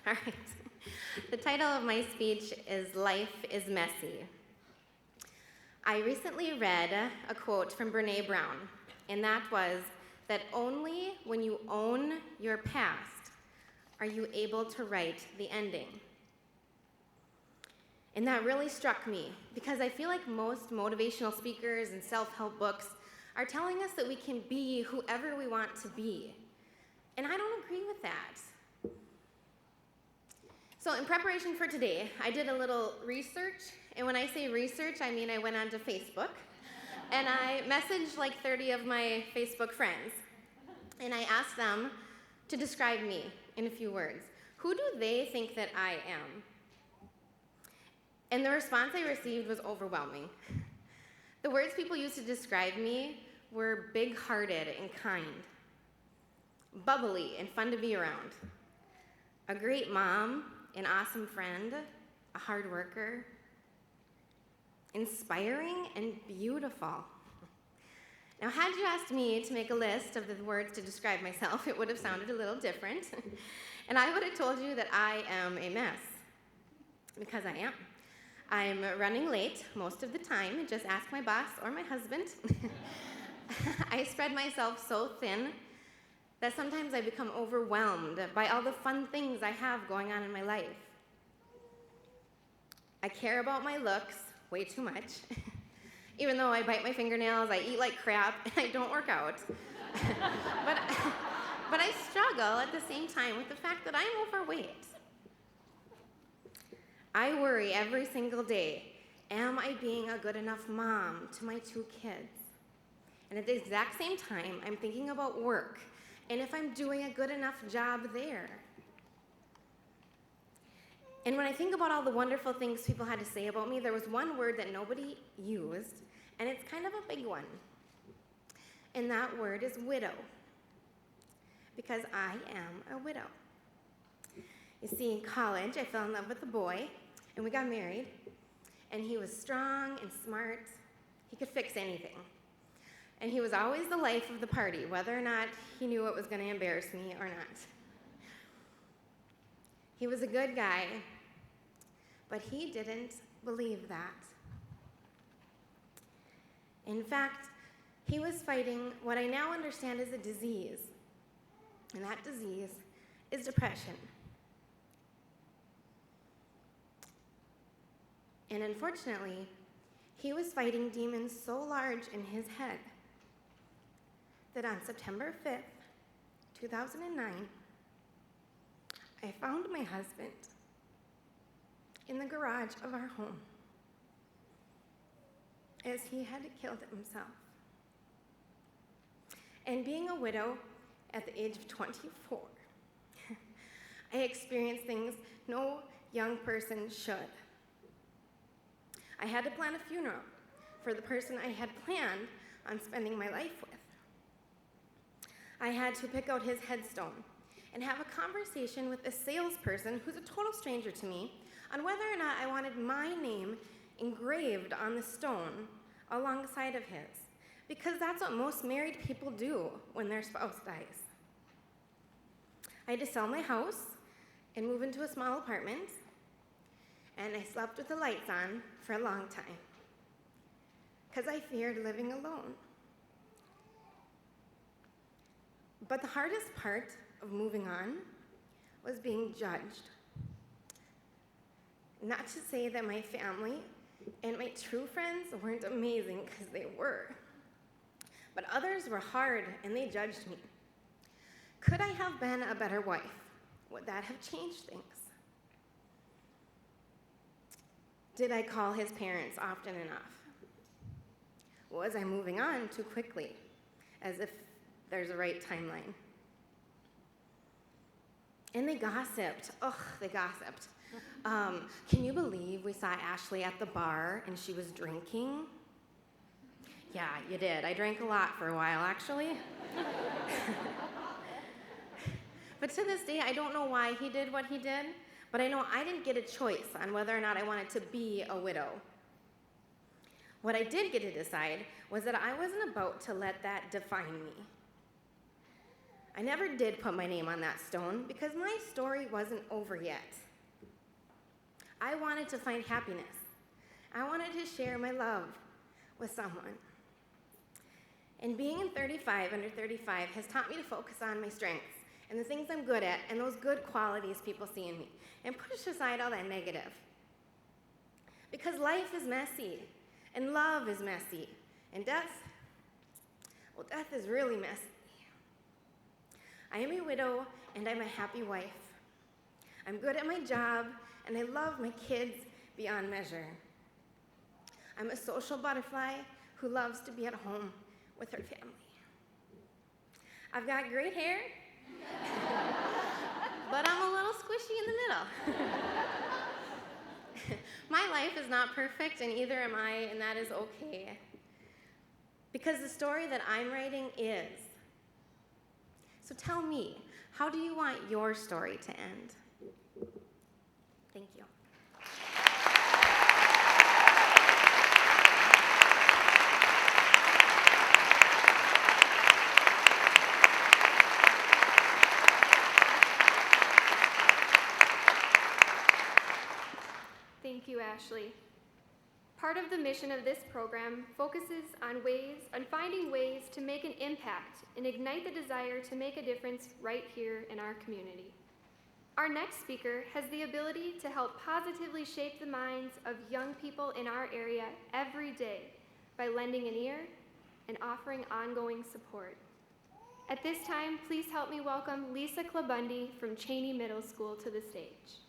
All right. The title of my speech is Life is Messy. I recently read a quote from Brene Brown, and that was that only when you own your past are you able to write the ending. And that really struck me because I feel like most motivational speakers and self-help books are telling us that we can be whoever we want to be. And I don't agree with that. So in preparation for today, I did a little research. And when I say research, I mean I went onto Facebook and I messaged like 30 of my Facebook friends. And I asked them to describe me in a few words. Who do they think that I am? And the response I received was overwhelming. The words people used to describe me were big-hearted and kind, bubbly and fun to be around, a great mom, an awesome friend, a hard worker, inspiring and beautiful. Now, had you asked me to make a list of the words to describe myself, it would have sounded a little different. And I would have told you that I am a mess, because I am. I'm running late most of the time. Just ask my boss or my husband. I spread myself so thin that sometimes I become overwhelmed by all the fun things I have going on in my life. I care about my looks way too much. Even though I bite my fingernails, I eat like crap, and I don't work out. but I struggle at the same time with the fact that I'm overweight. I worry every single day, am I being a good enough mom to my 2 kids? And at the exact same time, I'm thinking about work and if I'm doing a good enough job there. And when I think about all the wonderful things people had to say about me, there was one word that nobody used, and it's kind of a big one. And that word is widow, because I am a widow. You see, in college, I fell in love with a boy, and we got married, and he was strong and smart. He could fix anything. And he was always the life of the party, whether or not he knew it was going to embarrass me or not. He was a good guy, but he didn't believe that. In fact, he was fighting what I now understand is a disease, and that disease is depression. And unfortunately, he was fighting demons so large in his head that on September 5th, 2009, I found my husband in the garage of our home as he had killed himself. And being a widow at the age of 24, I experienced things no young person should. I had to plan a funeral for the person I had planned on spending my life with. I had to pick out his headstone and have a conversation with a salesperson who's a total stranger to me on whether or not I wanted my name engraved on the stone alongside of his, because that's what most married people do when their spouse dies. I had to sell my house and move into a small apartment, and I slept with the lights on for a long time because I feared living alone. But the hardest part of moving on was being judged. Not to say that my family and my true friends weren't amazing, because they were. But others were hard and they judged me. Could I have been a better wife? Would that have changed things? Did I call his parents often enough? Was I moving on too quickly, as if there's a right timeline? And they gossiped. They gossiped. Can you believe we saw Ashley at the bar and she was drinking? Yeah, you did. I drank a lot for a while, actually. But to this day, I don't know why he did what he did, but I know I didn't get a choice on whether or not I wanted to be a widow. What I did get to decide was that I wasn't about to let that define me. I never did put my name on that stone because my story wasn't over yet. I wanted to find happiness. I wanted to share my love with someone. And being in under 35, has taught me to focus on my strengths and the things I'm good at and those good qualities people see in me, and push aside all that negative. Because life is messy, and love is messy, and death is really messy. I am a widow, and I'm a happy wife. I'm good at my job, and I love my kids beyond measure. I'm a social butterfly who loves to be at home with her family. I've got great hair, but I'm a little squishy in the middle. My life is not perfect, and either am I, and that is okay. Because the story that I'm writing is. So tell me, how do you want your story to end? Thank you. Thank you, Ashley. Part of the mission of this program focuses on finding ways to make an impact and ignite the desire to make a difference right here in our community. Our next speaker has the ability to help positively shape the minds of young people in our area every day by lending an ear and offering ongoing support. At this time, please help me welcome Lisa Klabundi from Cheney Middle School to the stage.